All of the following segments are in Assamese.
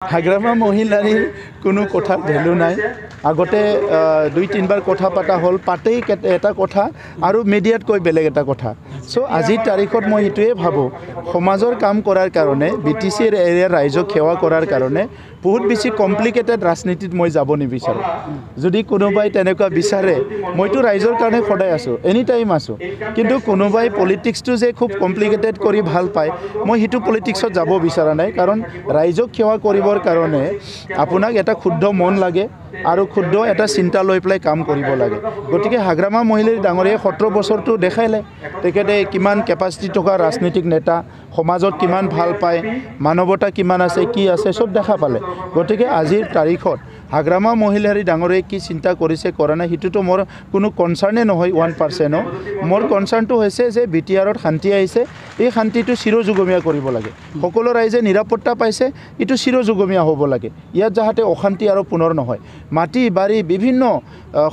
হাগ্ৰামা মহিলাৰ কোনো কথাৰ ভ্যালু নাই। আগতে 2-3 বাৰ কথা পাতা হ'ল, পাতেই এটা কথা আৰু মিডিয়াত কৈ বেলেগ এটা কথা। সো আজিৰ তাৰিখত মই এটোৱে ভাবো সমাজৰ কাম কৰাৰ কাৰণে বিটিসিৰ এৰিয়াৰ ৰাইজক সেৱা কৰাৰ কাৰণে বহুত বেছি কমপ্লিকেটেড ৰাজনীতিত মই যাব নিবিচাৰো। যদি কোনোবাই তেনেকুৱা বিচাৰে মইতো ৰাইজৰ কাৰণে সদায় আছো, এনি টাইম আছো, কিন্তু কোনোবাই পলিটিক্সটো যে খুব কমপ্লিকেটেড কৰি ভাল পায় মই হিটো পলিটিক্সত যাব বিচৰা নাই। কাৰণ ৰাইজক সেৱা কৰিবৰ কাৰণে আপোনাক এটা শুদ্ধ মন লাগে আৰু শুদ্ধ এটা চিন্তা লৈ পেলাই কাম কৰিব লাগে। গতিকে হাগ্ৰামা মহিলাৰ ডাঙৰীয়ে 17 বছৰটো দেখাইলে তেখেতে কিমান কেপাচিটি থকা ৰাজনৈতিক নেতা, সমাজত কিমান ভাল পায়, মানৱতা কিমান আছে, কি আছে সব দেখা পালে। গতিকে আজিৰ তাৰিখত হাগ্ৰামা মহিলাৰ ডাঙৰীয়ে কি চিন্তা কৰিছে কৰা নাই হিটোতো মোৰ কোনো কনসাৰ্নে নহয় 1%। মোৰ কনসাৰ্নটো হৈছে যে বিটিআৰত শান্তি আহিছে, এই শান্তিটো চিৰযুগমীয়া কৰিব লাগে। সকলো ৰাইজে নিৰাপত্তা পাইছে, এইটো চিৰযুগমীয়া হ'ব লাগে। ইয়াত যাতে অশান্তি আৰু পুনৰ নহয়। মাটি বাৰী বিভিন্ন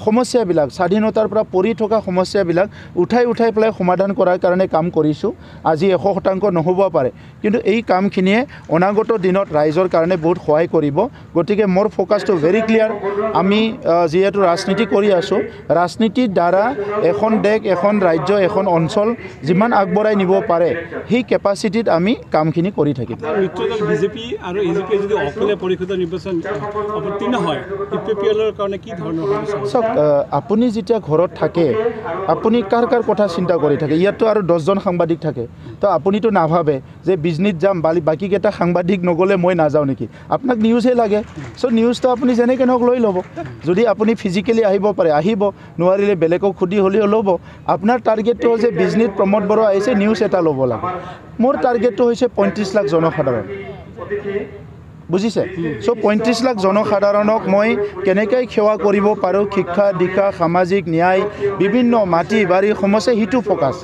সমস্যাবিলাক স্বাধীনতাৰ পৰা পৰি থকা সমস্যাবিলাক উঠাই পেলাই সমাধান কৰাৰ কাৰণে কাম কৰিছোঁ। আজি 100% নহ'ব পাৰে, কিন্তু এই কামখিনিয়ে অনাগত দিনত ৰাইজৰ কাৰণে বহুত সহায় কৰিব। গতিকে মোৰ ফ'কাছটো ভেৰি ক্লিয়াৰ। আমি যিহেতু ৰাজনীতি কৰি আছোঁ, ৰাজনীতিৰ দ্বাৰা এখন দেশ, এখন ৰাজ্য, এখন অঞ্চল যিমান আগবঢ়াই নিব পাৰে সেই কেপাচিটিত আমি কামখিনি কৰি থাকিম। বিজেপি আৰু এজিপি যদি অকলে পৰিষদৰ নিৰ্বাচন অৱতীৰ্ণ হয় ইউপিপিএলৰ কাৰণে কি ধৰণৰ চাওক, আপুনি যেতিয়া ঘৰত থাকে আপুনি কাৰ কথা চিন্তা কৰি থাকে। ইয়াততো আৰু 10জন সাংবাদিক থাকে, তো আপুনিতো নাভাবে যে বিজনেছ যাম বাকীকেইটা সাংবাদিক নগ'লে মই নাযাওঁ নেকি। আপোনাক নিউজহে লাগে। চ' নিউজটো আপুনি যেনেকৈ নহওক লৈ ল'ব। যদি আপুনি ফিজিকেলি আহিব পাৰে আহিব, নোৱাৰিলে বেলেগক সুধি হ'লেও ল'ব। আপোনাৰ টাৰ্গেটটো হৈছে বিজনেছ প্ৰমোদ বড়ো আহিছে নিউজ এটা ল'ব লাগে। মোৰ টাৰ্গেটটো হৈছে 35 লাখ জনসাধাৰণ, বুজিছে। চ' 35 লাখ জনসাধাৰণক মই কেনেকৈ সেৱা কৰিব পাৰোঁ, শিক্ষা দীক্ষা সামাজিক ন্যায় বিভিন্ন মাটি বাৰী সমস্যা সিটো ফ'কাছ।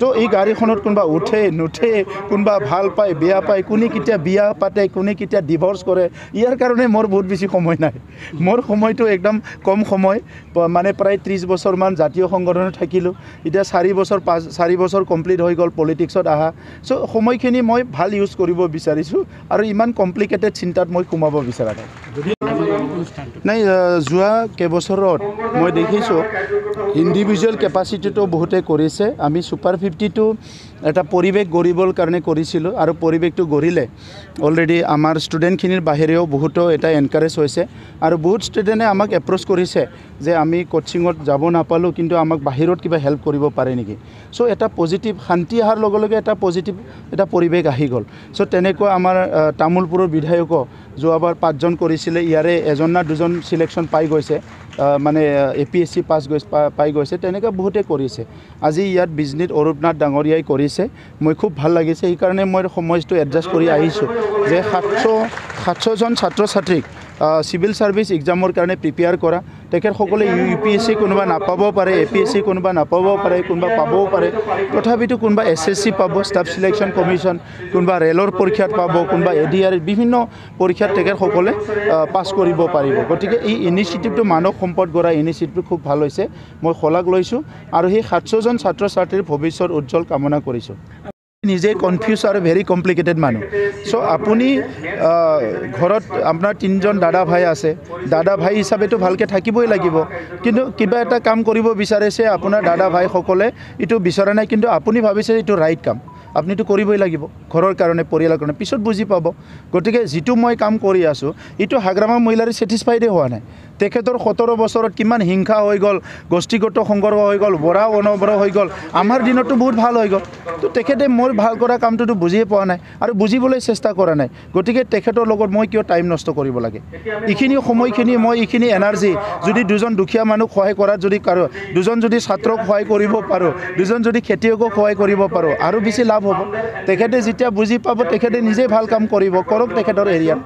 তো এই গাড়ীখনত কোনোবা উঠে নুঠে, কোনোবা ভাল পায় বেয়া পায়, কোনে কেতিয়া বিয়া পাতে, কোনে কেতিয়া ডিভৰ্চ কৰে, ইয়াৰ কাৰণে মোৰ বহুত বেছি সময় নাই। মোৰ সময়টো একদম কম সময়, মানে প্ৰায় 30 বছৰমান জাতীয় সংগঠনত থাকিলোঁ। এতিয়া 4 বছৰ কমপ্লিট হৈ গ'ল পলিটিক্সত আহা। চ' সময়খিনি মই ভাল ইউজ কৰিব বিচাৰিছোঁ আৰু ইমান কমপ্লিকেটেড চিন্তাত মই সোমাব বিচৰা নাই। যোৱা কেইবছৰত মই দেখিছোঁ ইণ্ডিভিজুৱেল কেপাচিটিটো বহুতে কৰিছে। আমি ছুপাৰ 50টো এটা পৰিৱেশ গঢ়িবৰ কাৰণে কৰিছিলোঁ আৰু পৰিৱেশটো গঢ়িলে অলৰেডি আমাৰ ষ্টুডেণ্টখিনিৰ বাহিৰেও বহুতো এটা এনকাৰেজ হৈছে আৰু বহুত ষ্টুডেণ্টে আমাক এপ্ৰ'চ কৰিছে যে আমি কোচিঙত যাব নাপালোঁ কিন্তু আমাক বাহিৰত কিবা হেল্প কৰিব পাৰে নেকি। চ' এটা পজিটিভ শান্তি অহাৰ লগে লগে এটা পজিটিভ এটা পৰিৱেশ আহি গ'ল। চ' তেনেকুৱা আমাৰ তামোলপুৰৰ বিধায়কো যোৱাবাৰ 5জন কৰিছিলে, ইয়াৰে 1 না 2জন চিলেকশ্যন পাই গৈছে, মানে APSC পাই গৈছে। তেনেকৈ বহুতে কৰিছে। আজি ইয়াত বিজনেছ অৰূপনাথ ডাঙৰীয়াই কৰিছে, মই খুব ভাল লাগিছে। সেইকাৰণে মই সময়টো এডজাষ্ট কৰি আহিছোঁ যে 700জন ছাত্ৰ ছাত্ৰীক চিভিল ছাৰ্ভিচ এক্সামৰ কাৰণে প্ৰিপেয়াৰ কৰা। তেখেতসকলে UPSC কোনোবা নাপাব পাৰে, APSC কোনোবা নাপাব পাৰে, কোনোবা পাবও পাৰে। তথাপিতো কোনোবা SSC পাব, ষ্টাফ চিলেকশ্যন কমিশ্যন, কোনোবা ৰেলৰ পৰীক্ষাত পাব, কোনোবা ADR বিভিন্ন পৰীক্ষাত তেখেতসকলে পাছ কৰিব পাৰিব। গতিকে এই ইনিচিয়েটিভটো মানৱ সম্পদ গঢ়া ইনিচিয়েটিভটো খুব ভাল হৈছে, মই শলাগ লৈছোঁ আৰু সেই 700জন ছাত্ৰ ছাত্ৰীৰ ভৱিষ্যত উজ্জ্বল কামনা কৰিছোঁ। নিজে কনফিউজ আৰু ভেৰি কমপ্লিকেটেড মানুহ। চ' আপুনি ঘৰত আপোনাৰ 3জন দাদা ভাই আছে, দাদা ভাই হিচাপেতো ভালকৈ থাকিবই লাগিব, কিন্তু কিবা এটা কাম কৰিব বিচাৰিছে আপোনাৰ দাদা ভাইসকলে এইটো বিচৰা নাই, কিন্তু আপুনি ভাবিছে এইটো ৰাইট কাম, আপুনিতো কৰিবই লাগিব ঘৰৰ কাৰণে, পৰিয়ালৰ কাৰণে, পিছত বুজি পাব। গতিকে যিটো মই কাম কৰি আছোঁ এইটো হাগ্ৰামা মহিলাৰ ছেটিছফাইডে হোৱা নাই। তেখেতৰ 17 বছৰত কিমান হিংসা হৈ গ'ল, গোষ্ঠীগত সংঘৰ্ষ হৈ গ'ল, বৰা অনবৰ হৈ গ'ল, আমাৰ দিনততো বহুত ভাল হৈ গ'ল। তো তেখেতে মোৰ ভাল কৰা কামটোতো বুজিয়ে পোৱা নাই আৰু বুজিবলৈ চেষ্টা কৰা নাই। গতিকে তেখেতৰ লগত মই কিয় টাইম নষ্ট কৰিব লাগে। এইখিনি সময়খিনি মই এইখিনি এনাৰ্জি যদি 2জন দুখীয়া মানুহক সহায় কৰাত যদি কাৰো, 2জন যদি ছাত্ৰক সহায় কৰিব পাৰোঁ, 2জন যদি খেতিয়কক সহায় কৰিব পাৰোঁ আৰু বেছি লাভ হ'ব। তেখেতে যেতিয়া বুজি পাব তেখেতে নিজে ভাল কাম কৰিব, কৰক তেখেতৰ এৰিয়াত।